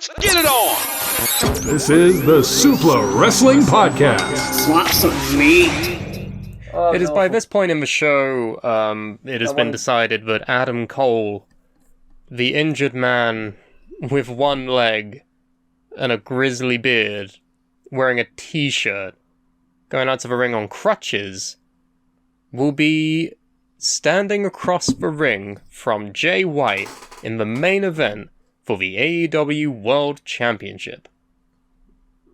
Let's get it on! This is the Suplah Wrestling Podcast. Slap some meat. It is by this point in the show, it has been decided that Adam Cole, the injured man with one leg and a grizzly beard, wearing a t-shirt, going out to the ring on crutches, will be standing across the ring from Jay White in the main event for the AEW World Championship.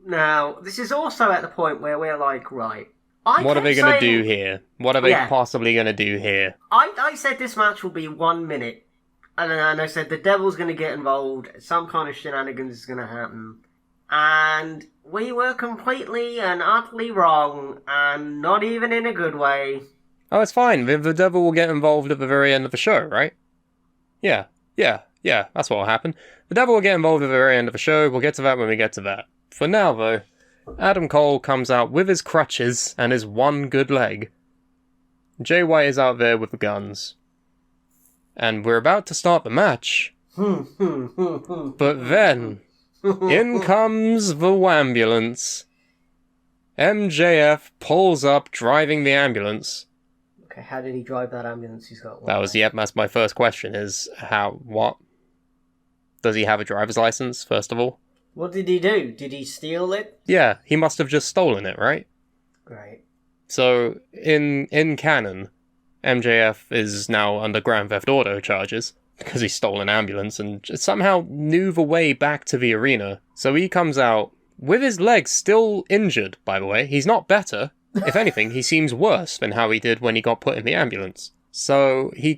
Now, this is also at the point where we're like, right, what are they going to do here? What are they possibly going to do here? I said this match will be 1 minute, and then I said the devil's going to get involved, some kind of shenanigans is going to happen, and we were completely and utterly wrong, and not even in a good way. Oh, it's fine. The devil will get involved at the very end of the show, right? Yeah, that's what will happen. The devil will get involved at the very end of the show. We'll get to that when we get to that. For now, though, Adam Cole comes out with his crutches and his one good leg. Jay White is out there with the guns. And we're about to start the match. But then, in comes the wambulance. MJF pulls up driving the ambulance. Okay, how did he drive that ambulance? He's got one. That's my first question is, what? Does he have a driver's license, first of all? What did he do? Did he steal it? Yeah, he must have just stolen it, right? Great. So, in canon, MJF is now under Grand Theft Auto charges, because he stole an ambulance and somehow knew the way back to the arena. So he comes out, with his legs still injured, by the way. He's not better. If anything, he seems worse than how he did when he got put in the ambulance. So he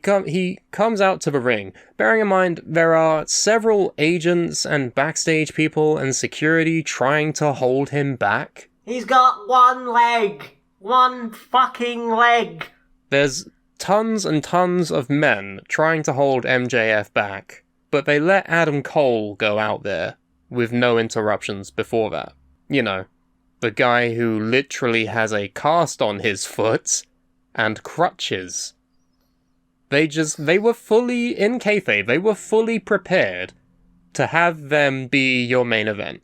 comes out to the ring. Bearing in mind, there are several agents and backstage people and security trying to hold him back. He's got one leg! One fucking leg! There's tons and tons of men trying to hold MJF back, but they let Adam Cole go out there with no interruptions before that. You know, the guy who literally has a cast on his foot and crutches. They were fully, in kayfabe, they were fully prepared to have them be your main event.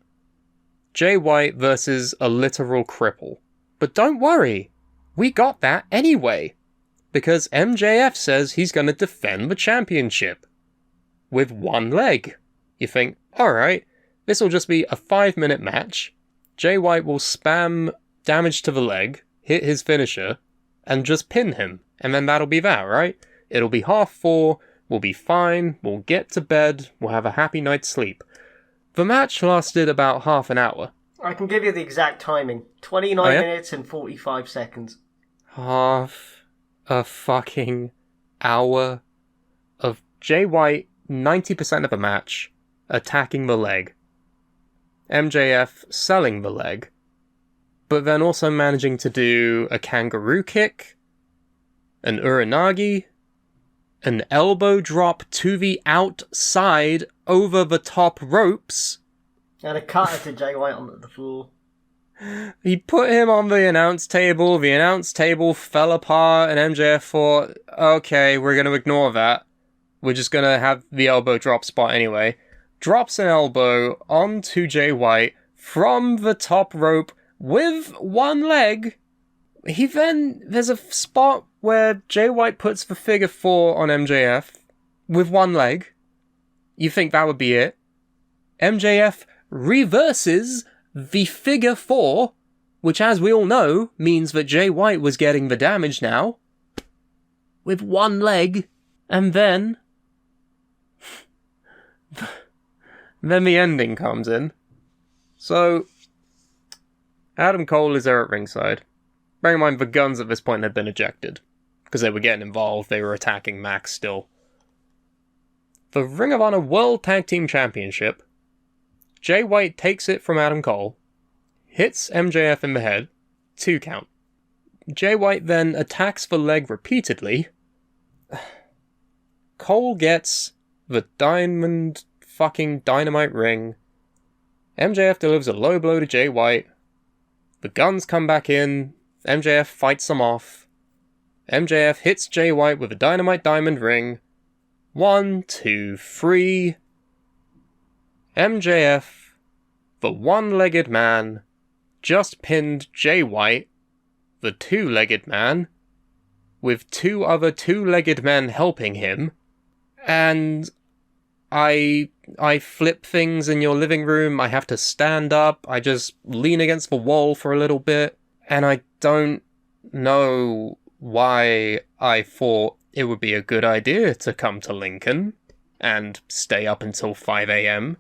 Jay White versus a literal cripple. But don't worry, we got that anyway. Because MJF says he's going to defend the championship. With one leg. You think, alright, this will just be a 5-minute match. Jay White will spam damage to the leg, hit his finisher, and just pin him. And then that'll be that, right? It'll be 4:30, we'll be fine, we'll get to bed, we'll have a happy night's sleep. The match lasted about half an hour. I can give you the exact timing. 29 minutes and 45 seconds. Half a fucking hour of Jay White, 90% of the match, attacking the leg. MJF selling the leg, but then also managing to do a kangaroo kick, an uranagi, an elbow drop to the outside over the top ropes. And a cutter to Jay White on the floor. He put him on the announce table fell apart, and MJF thought, okay, we're going to ignore that. We're just going to have the elbow drop spot anyway. Drops an elbow onto Jay White from the top rope with one leg. There's a spot where Jay White puts the figure 4 on MJF with one leg. You think that would be it? MJF reverses the figure 4, which as we all know means that Jay White was getting the damage now, with one leg, and then the ending comes in. So, Adam Cole is there at ringside. Bearing in mind, the guns at this point had been ejected, because they were getting involved, they were attacking Max still. The Ring of Honor World Tag Team Championship, Jay White takes it from Adam Cole, hits MJF in the head, 2 count. Jay White then attacks the leg repeatedly. Cole gets the diamond fucking dynamite ring. MJF delivers a low blow to Jay White. The guns come back in. MJF fights them off. MJF hits Jay White with a dynamite diamond ring. 1, 2, 3. MJF, the one-legged man, just pinned Jay White, the two-legged man, with two other two-legged men helping him, and I flip things in your living room, I have to stand up, I just lean against the wall for a little bit, and I don't know why I thought it would be a good idea to come to Lincoln and stay up until 5 a.m.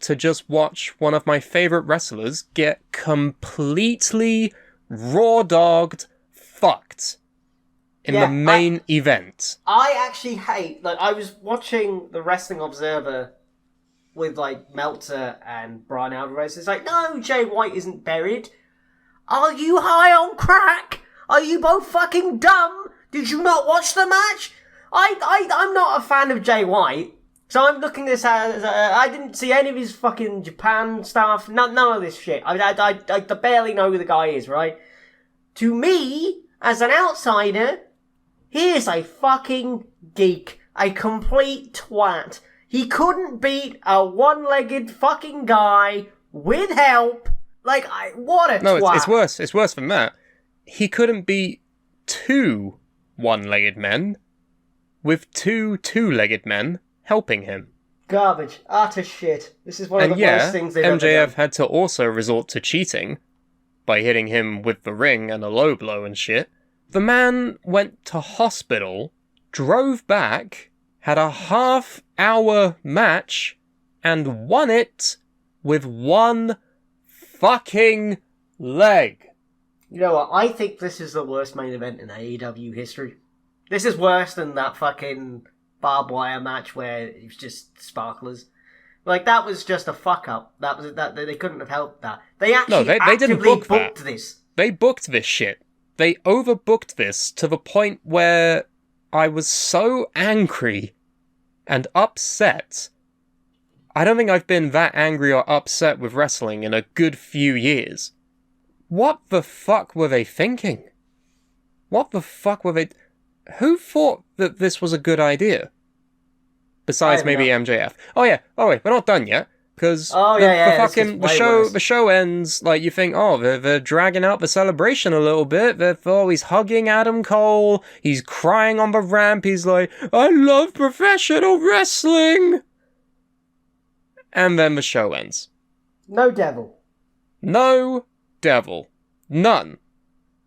to just watch one of my favorite wrestlers get completely raw-dogged fucked in the main event. I actually hate, I was watching the Wrestling Observer with, Meltzer and Brian Alvarez. It's like, no, Jay White isn't buried. Are you high on crack? Are you both fucking dumb? Did you not watch the match? I'm not a fan of Jay White, so I'm looking at this as I didn't see any of his fucking Japan stuff. None of this shit. I barely know who the guy is, right? To me, as an outsider, he is a fucking geek, a complete twat. He couldn't beat a one-legged fucking guy with help. What a twat. No, it's worse. It's worse than that. He couldn't beat two one-legged men with two two-legged men helping him. Garbage. Utter shit. This is one of the worst things they've ever done. MJF had to also resort to cheating by hitting him with the ring and a low blow and shit. The man went to hospital, drove back, had a half-hour match, and won it with one fucking leg. You know what? I think this is the worst main event in AEW history. This is worse than that fucking barbed wire match where it was just sparklers. That was just a fuck up. That they couldn't have helped that. They actually they didn't book booked this. They booked this shit. They overbooked this to the point where I was so angry and upset. I don't think I've been that angry or upset with wrestling in a good few years. What the fuck were they thinking? What the fuck were they... Who thought that this was a good idea? Besides maybe MJF. Oh wait, we're not done yet. Because the show ends, you think, they're dragging out the celebration a little bit. He's hugging Adam Cole. He's crying on the ramp. He's like, I love professional wrestling. And then the show ends. No devil. No devil. None.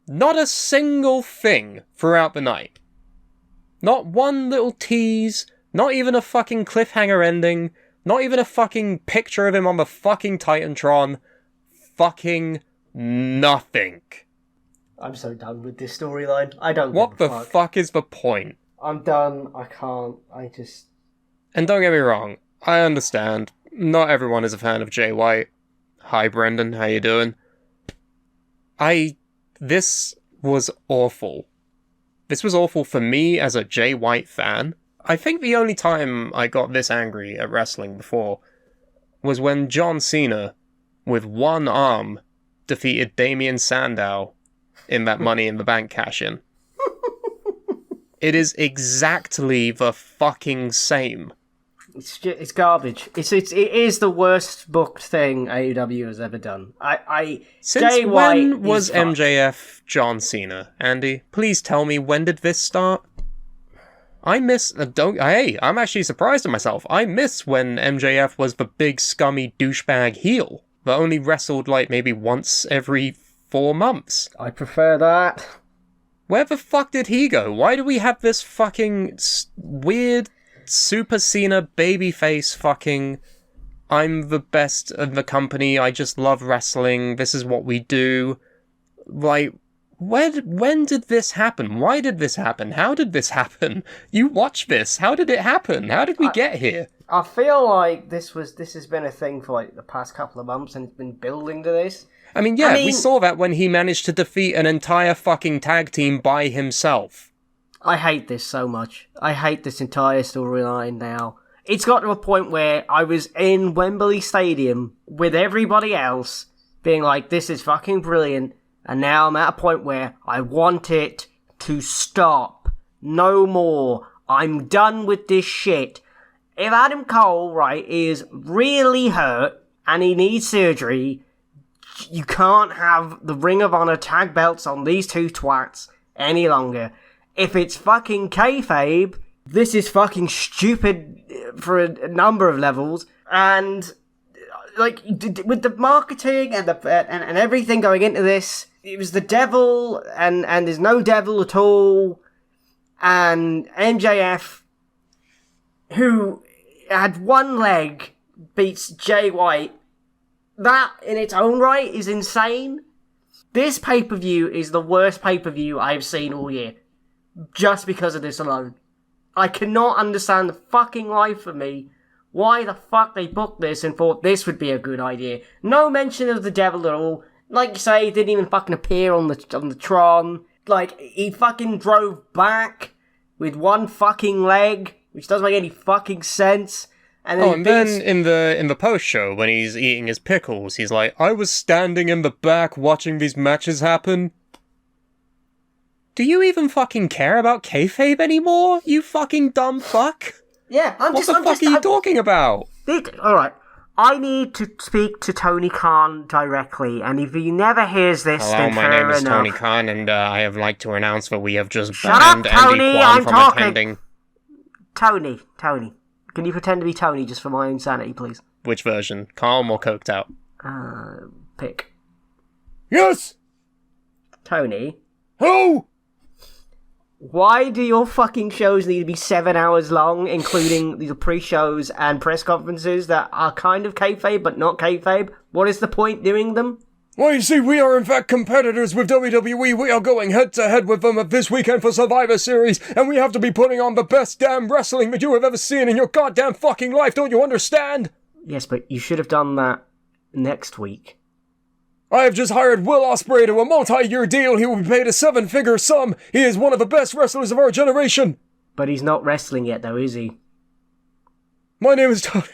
Not a single thing throughout the night. Not one little tease. Not even a fucking cliffhanger ending. Not even a fucking picture of him on the fucking Titantron. Fucking nothing. I'm so done with this storyline. I don't What give a the fuck is the point? I'm done. I can't. And don't get me wrong. I understand. Not everyone is a fan of Jay White. Hi, Brendan. How you doing? This was awful. This was awful for me as a Jay White fan. I think the only time I got this angry at wrestling before was when John Cena, with one arm, defeated Damien Sandow in that Money in the Bank cash-in. It is exactly the fucking same. It's garbage. It is the worst booked thing AEW has ever done. Since Jay when White was MJF John Cena? Andy, please tell me, when did this start? I'm actually surprised at myself. I miss when MJF was the big scummy douchebag heel that only wrestled maybe once every 4 months. I prefer that. Where the fuck did he go? Why do we have this fucking weird Super Cena babyface fucking I'm the best of the company, I just love wrestling, this is what we do? When did this happen? Why did this happen? How did this happen? You watch this. How did it happen? How did we get here? I feel like this has been a thing for the past couple of months and it's been building to this. I mean, we saw that when he managed to defeat an entire fucking tag team by himself. I hate this so much. I hate this entire storyline now. It's got to a point where I was in Wembley Stadium with everybody else being like, this is fucking brilliant. And now I'm at a point where I want it to stop. No more. I'm done with this shit. if Adam Cole, right, is really hurt and he needs surgery, you can't have the Ring of Honor tag belts on these two twats any longer. If it's fucking kayfabe, this is fucking stupid for a number of levels, and like with the marketing and and everything going into this, it was the devil and there's no devil at all, and MJF, who had one leg, beats Jay White. That in its own right is insane. This pay-per-view is the worst pay-per-view I've seen all year, just because of this alone. I cannot understand the fucking life of me why the fuck they booked this and thought this would be a good idea. No mention of the devil at all. Like you say, he didn't even fucking appear on the Tron. Like, he fucking drove back with one fucking leg, which doesn't make any fucking sense. And then in the post show when he's eating his pickles, he's like, "I was standing in the back watching these matches happen." Do you even fucking care about kayfabe anymore? You fucking dumb fuck. Yeah, What the fuck are you talking about? Alright, I need to speak to Tony Khan directly, and if he never hears this, Hello, then my fair name is enough. Tony Khan, and I have like to announce that we have just Shut banned up, Tony, Andy Kwan I'm from talking. attending. Tony, can you pretend to be Tony just for my own sanity, please? Which version? Calm or coked out? Pick. Yes! Tony, Who? why do your fucking shows need to be 7 hours long, including the pre-shows and press conferences that are kind of kayfabe but not kayfabe? What is the point doing them? Well, you see, we are in fact competitors with WWE. We are going head-to-head with them this weekend for Survivor Series, and we have to be putting on the best damn wrestling that you have ever seen in your goddamn fucking life, don't you understand? Yes, but you should have done that next week. I have just hired Will Ospreay to a multi-year deal. He will be paid a 7-figure sum. He is one of the best wrestlers of our generation. But he's not wrestling yet, though, is he? My name is Tony.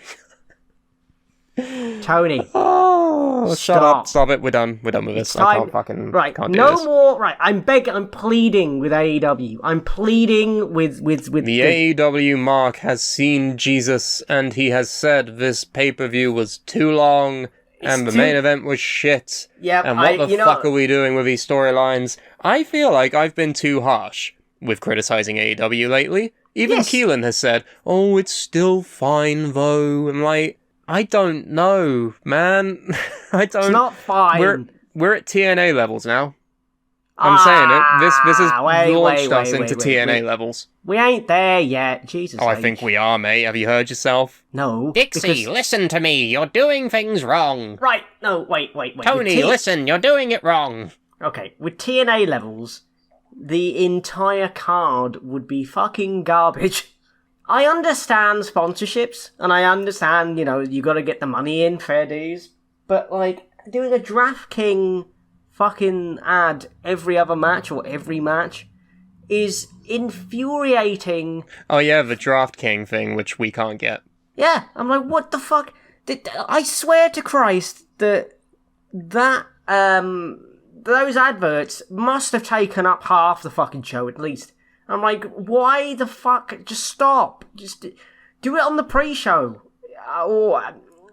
Tony. Oh, shut Stop. up. Stop it. We're done with this. I can't fucking... Right, can't do no this. more... Right, I'm pleading with AEW. I'm pleading with The AEW Mark has seen Jesus, and he has said this pay-per-view was too long, and the main event was shit. Yep, and what the fuck are we doing with these storylines? I feel like I've been too harsh with criticizing AEW lately. Even Yes. Keelan has said, "Oh, it's still fine, though." I'm like, I don't know, man. I don't... It's not fine. We're at TNA levels now. I'm saying it. This has launched us into TNA levels. We ain't there yet. Jesus. Oh, I think we are, mate. Have you heard yourself? No. Dixie, listen to me. You're doing things wrong. Right, no, wait. Tony, listen. You're doing it wrong. Okay, with TNA levels, the entire card would be fucking garbage. I understand sponsorships, and I understand, you gotta get the money in, fair dues, but, like, doing a DraftKings fucking ad every other match, or every match, is infuriating. Oh yeah, the DraftKings thing, which we can't get. Yeah, I'm like, what the fuck? I swear to Christ that those adverts must have taken up half the fucking show at least. I'm like, why the fuck? Just stop. Just do it on the pre-show. Or,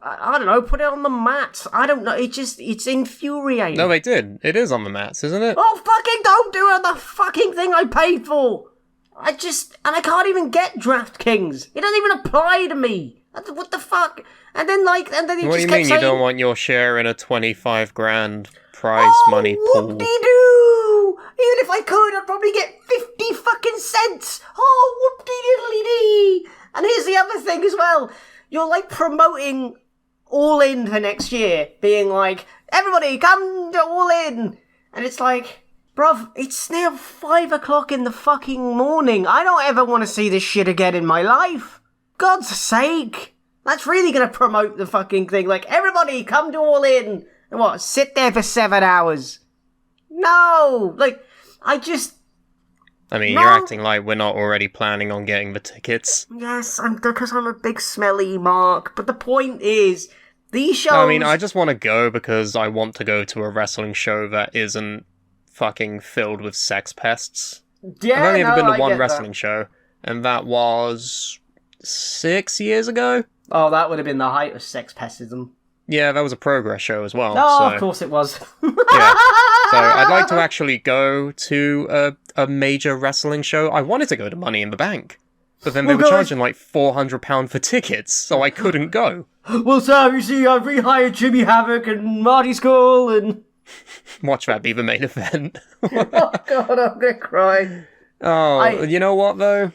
I don't know, put it on the mats. I don't know. It's infuriating. No, they did. It is on the mats, isn't it? Oh, fucking don't do it on the fucking thing I paid for. And I can't even get DraftKings. It doesn't even apply to me. What the fuck? And then he What just do you kept mean saying, you don't want your share in a 25 grand prize money pool? Whoop-de-doo! Even if I could, I'd probably get 50 fucking cents. Oh, whoop-de-diddly-dee! And here's the other thing as well. You're, like, promoting All In for next year, being like, everybody, come to All In! And it's like, bruv, it's now 5 o'clock in the fucking morning. I don't ever want to see this shit again in my life. God's sake. That's really gonna promote the fucking thing. Like, everybody, come to All In! And what, sit there for 7 hours? No! Like, I mean, No. you're acting like we're not already planning on getting the tickets. Yes, because I'm a big smelly mark. But the point is, these shows... I mean, I just want to go because I want to go to a wrestling show that isn't fucking filled with sex pests. Yeah, I've only ever been to I one get wrestling show, and that was 6 years ago? Oh, that would have been the height of sex pessimism. Yeah, that was a Progress show as well. Oh, so, of course it was. yeah. So I'd like to actually go to a major wrestling show. I wanted to go to Money in the Bank, but then they were charging like £400 for tickets, so I couldn't go. Well, sir, you see, I've rehired Jimmy Havoc and Marty Skull and... Watch that be the main event. Oh, God, I'm gonna cry. You know what, though?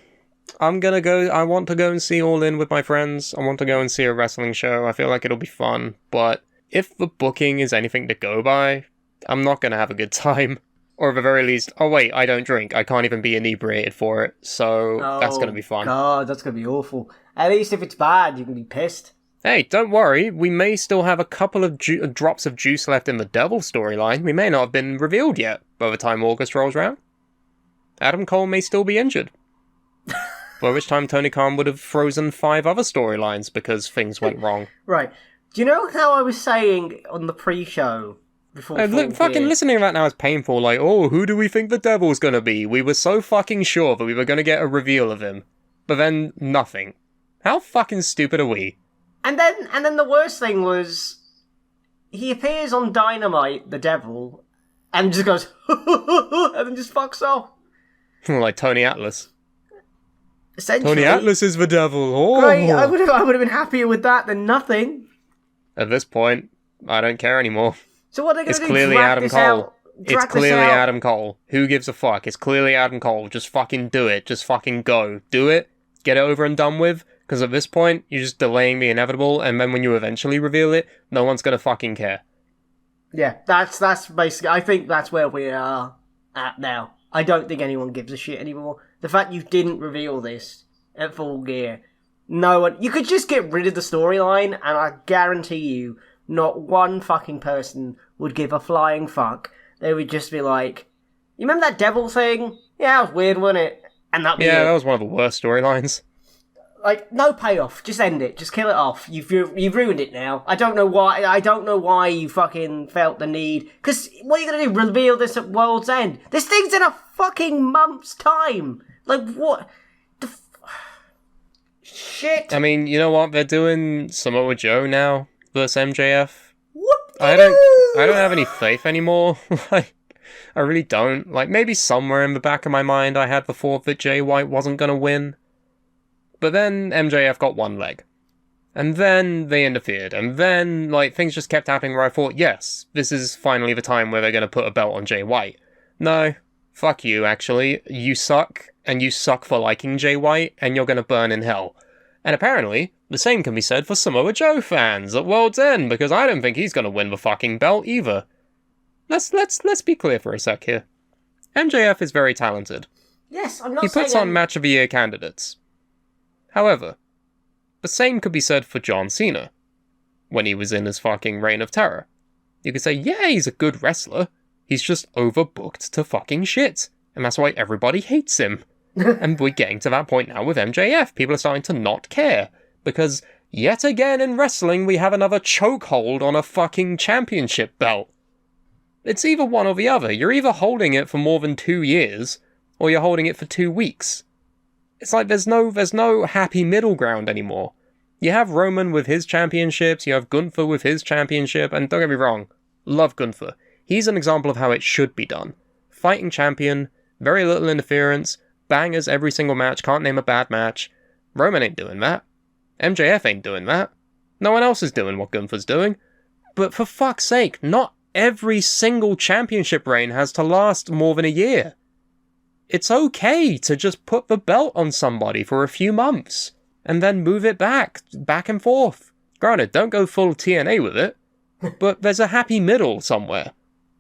I'm gonna go... I want to go and see All In with my friends. I want to go and see a wrestling show. I feel like it'll be fun. But if the booking is anything to go by, I'm not gonna have a good time. Or at the very least... Oh, wait, I don't drink. I can't even be inebriated for it. So that's gonna be fun. God, that's gonna be awful. At least if it's bad, you can be pissed. Hey, don't worry. We may still have a couple of drops of juice left in the Devil storyline. We may not have been revealed yet by the time August rolls around. Adam Cole may still be injured. By which time Tony Khan would have frozen 5 other storylines because things went wrong. Right. Do you know how I was saying on the pre-show before? Fucking listening to that now is painful. Like, oh, who do we think the Devil's gonna be? We were so fucking sure that we were gonna get a reveal of him. But then, nothing. How fucking stupid are we? And then the worst thing was, he appears on Dynamite, the Devil, and just goes, and then just fucks off. Like Tony Atlas. Essentially, Tony Atlas is the Devil. Oh. Great, I would have been happier with that than nothing. At this point, I don't care anymore. So what are they going It's to do? clearly Drag Adam this Cole. out? It's clearly Adam Cole. Who gives a fuck? It's clearly Adam Cole. Just fucking do it. Just fucking go. Do it. Get it over and done with. Because at this point, you're just delaying the inevitable, and then when you eventually reveal it, no one's gonna fucking care. Yeah, that's basically... I think that's where we are at now. I don't think anyone gives a shit anymore. The fact you didn't reveal this at Full Gear, no one... You could just get rid of the storyline, and I guarantee you, not one fucking person would give a flying fuck. They would just be like, you remember that Devil thing? Yeah, that was weird, wasn't it? And that'd be it. That was one of the worst storylines. Like, no payoff. Just end it. Just kill it off. You've ruined it now. I don't know why you fucking felt the need. Because what are you going to do? Reveal this at World's End? This thing's in a fucking month's time. Like, what? Shit. I mean, you know what? They're doing Samoa Joe now versus MJF. Whoop-de-doo! I don't have any faith anymore. Like, I really don't. Like, maybe somewhere in the back of my mind I had the thought that Jay White wasn't going to win. But then MJF got one leg. And then they interfered. And then, like, things just kept happening where I thought, yes, this is finally the time where they're going to put a belt on Jay White. No. Fuck you, actually. You suck, and you suck for liking Jay White, and you're going to burn in hell. And apparently, the same can be said for Samoa Joe fans at World's End, because I don't think he's going to win the fucking belt either. Let's be clear for a sec here. MJF is very talented. Yes, I'm not saying... He puts on Match of the Year candidates. However, the same could be said for John Cena, when he was in his fucking Reign of Terror. You could say, yeah, he's a good wrestler, he's just overbooked to fucking shit, and that's why everybody hates him. And we're getting to that point now with MJF. People are starting to not care, because yet again in wrestling we have another chokehold on a fucking championship belt. It's either one or the other. You're either holding it for more than 2 years, or you're holding it for 2 weeks. It's like there's no happy middle ground anymore. You have Roman with his championships, you have Gunther with his championship, and don't get me wrong, love Gunther. He's an example of how it should be done. Fighting champion, very little interference, bangers every single match, can't name a bad match. Roman ain't doing that. MJF ain't doing that. No one else is doing what Gunther's doing. But for fuck's sake, not every single championship reign has to last more than a year. It's okay to just put the belt on somebody for a few months, and then move it back and forth. Granted, don't go full TNA with it, but there's a happy middle somewhere.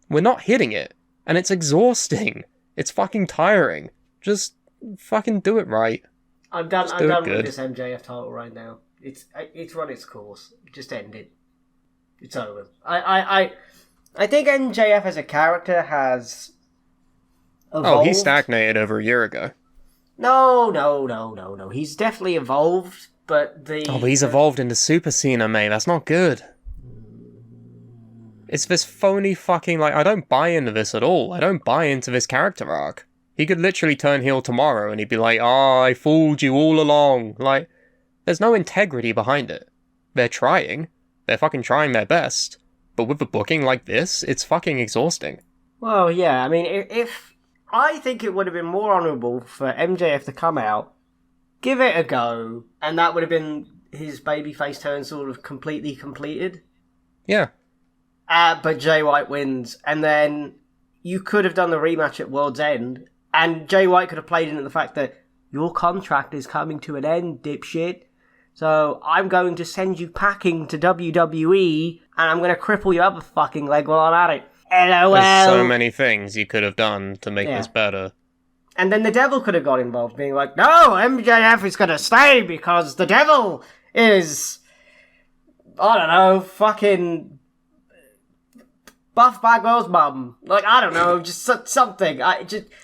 We're not hitting it, and it's exhausting. It's fucking tiring. Just fucking do it right. I'm done with this MJF title right now. It's run its course. Just end it. It's over. I think MJF as a character has evolved. Oh, he stagnated over a year ago. No. He's definitely evolved, but he's evolved into Super Cena, mate. That's not good. It's this phony fucking, I don't buy into this at all. I don't buy into this character arc. He could literally turn heel tomorrow and he'd be like, I fooled you all along. There's no integrity behind it. They're trying. They're fucking trying their best. But with the booking like this, it's fucking exhausting. Well, yeah, I mean, if I think it would have been more honourable for MJF to come out, give it a go, and that would have been his babyface turn sort of completely completed. Yeah. But Jay White wins, and then you could have done the rematch at World's End, and Jay White could have played into the fact that your contract is coming to an end, dipshit. So I'm going to send you packing to WWE, and I'm going to cripple your other fucking leg while I'm at it. LOL. There's so many things you could have done to make this better. And then the devil could have got involved, being like, no, MJF is going to stay because the devil is, I don't know, fucking Buff Bagwell's mum. Like, I don't know, just something.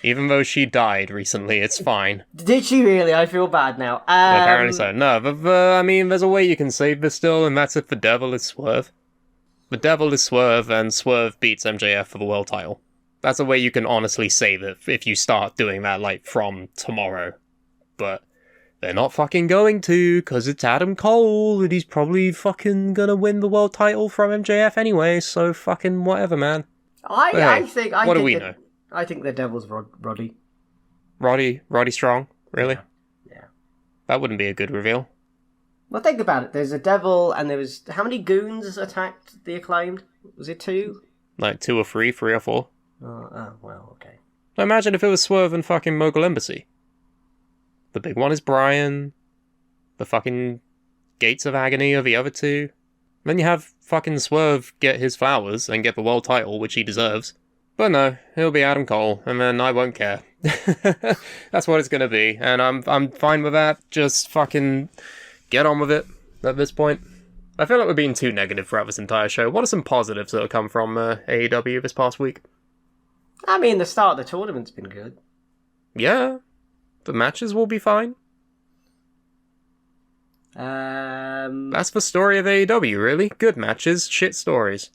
Even though she died recently, it's fine. Did she really? I feel bad now. Apparently so. No, but I mean, there's a way you can save this still, and that's if the devil is Swerve. The devil is Swerve, and Swerve beats MJF for the world title. That's a way you can honestly save it if you start doing that, like, from tomorrow. But they're not fucking going to, because it's Adam Cole, and he's probably fucking gonna win the world title from MJF anyway, so fucking whatever, man. I think we know? I think the devil's Roddy. Roddy Strong? Really? Yeah. That wouldn't be a good reveal. Well, think about it. There's a devil, and there was... How many goons attacked the Acclaimed? Was it 2? Like 2 or 3 or 4. Oh, well, okay. Now imagine if it was Swerve and fucking Mogul Embassy. The big one is Brian. The fucking Gates of Agony are the other 2. Then you have fucking Swerve get his flowers and get the world title, which he deserves. But no, it'll be Adam Cole, and then I won't care. That's what it's gonna be, and I'm fine with that. Just fucking get on with it at this point. I feel like we're being too negative throughout this entire show. What are some positives that have come from AEW this past week? I mean, the start of the tournament's been good. Yeah. The matches will be fine. That's the story of AEW, really. Good matches, shit stories.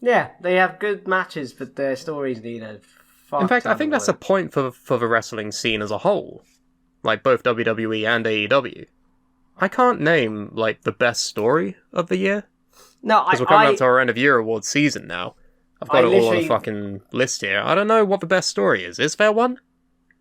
Yeah, they have good matches, but their stories need a fuck. In fact, I think that's a point for the wrestling scene as a whole. Like, both WWE and AEW. I can't name, like, the best story of the year. No, because we're coming up to our end of year awards season now. I've got it all on a fucking list here. I don't know what the best story is. Is there one?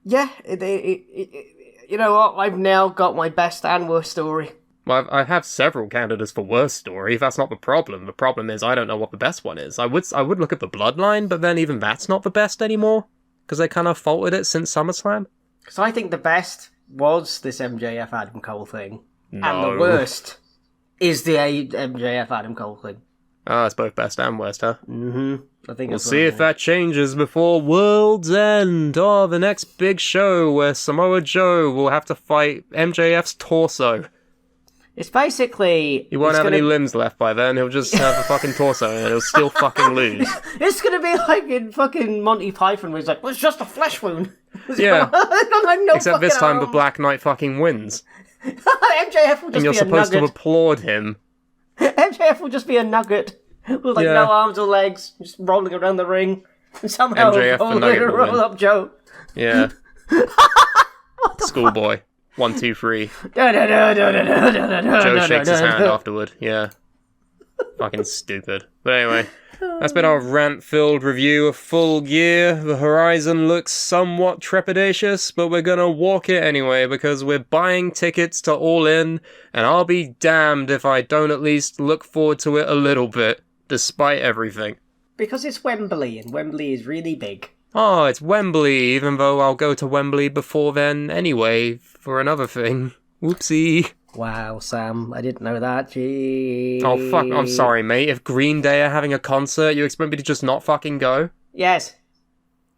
Yeah, you know what? I've now got my best and worst story. Well, I have several candidates for worst story. That's not the problem. The problem is I don't know what the best one is. I would look at the Bloodline, but then even that's not the best anymore. Because they kind of faltered it since SummerSlam. Because I think the best was this MJF Adam Cole thing. No. And the worst is the MJF Adam Cole thing. Oh, it's both best and worst, huh? Mm-hmm. I think we'll see if that changes before World's End. Oh, the next big show where Samoa Joe will have to fight MJF's torso. It's basically... He won't have any limbs left by then. He'll just have a fucking torso and he'll still fucking lose. It's gonna be like in fucking Monty Python where he's like, well, it's just a flesh wound. Yeah. Like, no, except this time the Black Knight fucking wins. MJF will just be a nugget. And you're supposed to applaud him. MJF will just be a nugget with like no arms or legs, just rolling around the ring. And somehow roll up Joe. Yeah. Schoolboy. 1, 2, 3. Joe shakes his hand afterward. Yeah. Fucking stupid. But anyway, that's been our rant-filled review of Full Gear. The horizon looks somewhat trepidatious, but we're gonna walk it anyway because we're buying tickets to All In, and I'll be damned if I don't at least look forward to it a little bit, despite everything. Because it's Wembley, and Wembley is really big. Oh, it's Wembley, even though I'll go to Wembley before then anyway, for another thing. Whoopsie. Wow, Sam, I didn't know that. Gee. Oh, fuck, I'm sorry, mate. If Green Day are having a concert, you expect me to just not fucking go? Yes.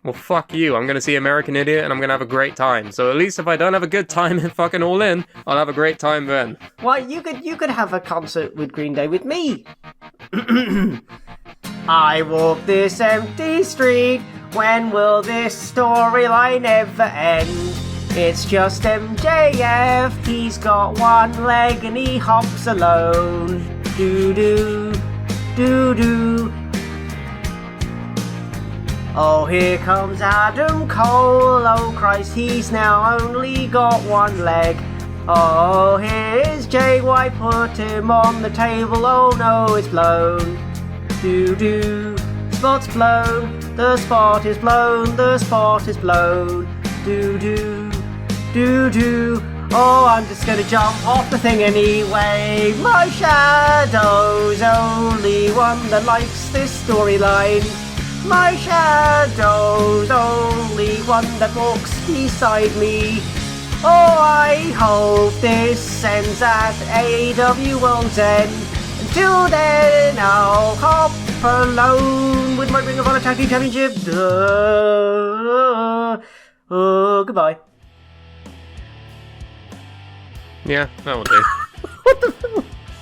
Well, fuck you. I'm gonna see American Idiot, and I'm gonna have a great time. So at least if I don't have a good time in fucking All In, I'll have a great time then. Well, you could have a concert with Green Day with me. I walk this empty street. When will this storyline ever end? It's just MJF, he's got one leg and he hops alone. Doo-doo, doo-doo. Oh, here comes Adam Cole, oh Christ, he's now only got one leg. Oh, here's Jay White, put him on the table. Oh no, it's blown. Do-do, spot's blown. The spot is blown, the spot is blown. Do-do, do-do. Oh, I'm just gonna jump off the thing anyway. My shadow's only one that likes this storyline. My shadow's only one that walks beside me. Oh, I hope this ends at AEW World's End. Until then, I'll hop alone with my Ring of Honor Tag Team Championship. Goodbye. Yeah, that will do.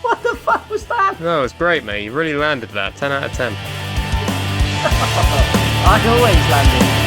What the fuck was that? No, it's great, mate. You really landed that. 10 out of 10. I always landed.